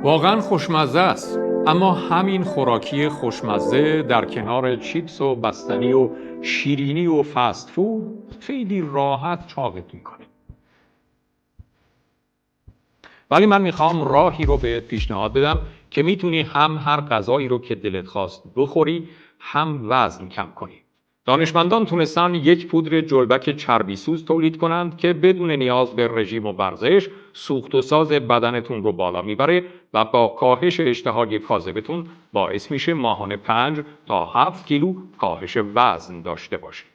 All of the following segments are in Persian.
واقعا خوشمزه است، اما همین خوراکی خوشمزه در کنار چیپس و بستنی و شیرینی و فست فود خیلی راحت چاقت میکنه. ولی من میخوام راهی رو بهت پیشنهاد بدم که میتونی هم هر غذایی رو که دلت خواست بخوری، هم وزن کم کنی. دانشمندان تونستن یک پودر جلبک چربیسوز تولید کنند که بدون نیاز به رژیم و ورزش سوخت و ساز بدنتون رو بالا میبره و با کاهش اشتهای کاذبتون باعث میشه ماهانه 5 تا 7 کیلو کاهش وزن داشته باشید.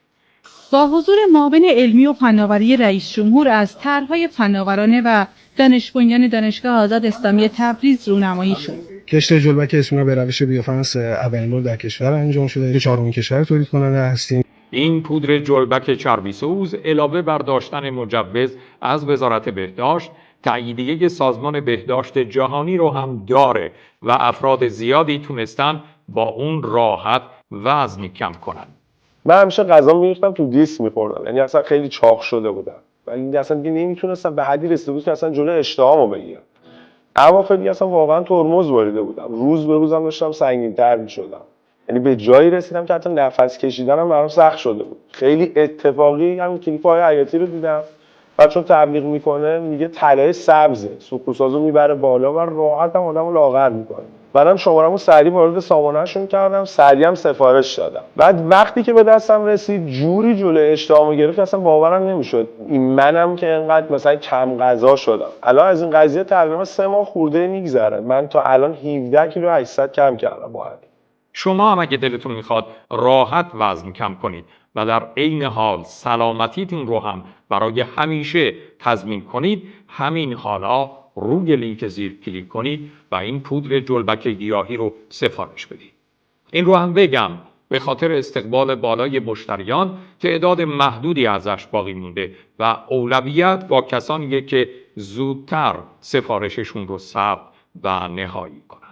با حضور معاون علمی و فناوری رئیس جمهور از طرح‌های فناورانه و دانش‌بنیان دانشگاه آزاد اسلامی تبریز رونمایی شد. کشت جلبک اسمینا به روش بیوفرنس اولین بار در کشور انجام شده. چهارمین کشور تولید کننده هستیم. این پودر جلبک چربیسوز علاوه بر داشتن مجوز از وزارت بهداشت، تاییدیه سازمان بهداشت جهانی رو هم داره و افراد زیادی تونستن با اون راحت وزن کم کنن. من همیشه غذا می‌ریختم تو دیس می‌خوردم، یعنی اصلا خیلی چاق شده بودم ولی اصلا دیگه نمیتونستم به حدی رسیده بود که اصلا جلوی اشتهامو بگیرم. اواخر دیگه اصلا واقعا ترمز واریده بودم، روز به روزم داشتم سنگین‌تر می‌شدم، یعنی به جایی رسیدم که حتی نفس کشیدنم برام سخت شده بود. خیلی اتفاقی همین کلیپ های حیاتی رو دیدم و چون تبلیغ میکنه میگه طلای سبزه، سوکوسازو میبره بالا و راحت هم آدمو لاغر میکنه. منم شماره‌مو سریع وارد سامانه‌شون کردم، سریع هم سفارش دادم. بعد وقتی که به دستم رسید جوری جلوی اشتهامو گرفت اصلا باورم نمیشد این منم که اینقدر مثلا کم غذا شدم. الان از این قضیه تقریبا 3 ماه خورده میگذره، من تا الان 17 کیلو 800 کم کردم با همین. شما هم اگه دلتون میخواد راحت وزن کم کنید و در عین حال سلامتیتون رو هم برای همیشه تضمین کنید، همین حالا روی لینک زیر کلیک کنید و این پودر جلبک گیاهی رو سفارش بدید. این رو هم بگم به خاطر استقبال بالای مشتریان تعداد محدودی ازش باقی مونده و اولویت با کسانیه که زودتر سفارششون رو ثبت و نهایی کنن.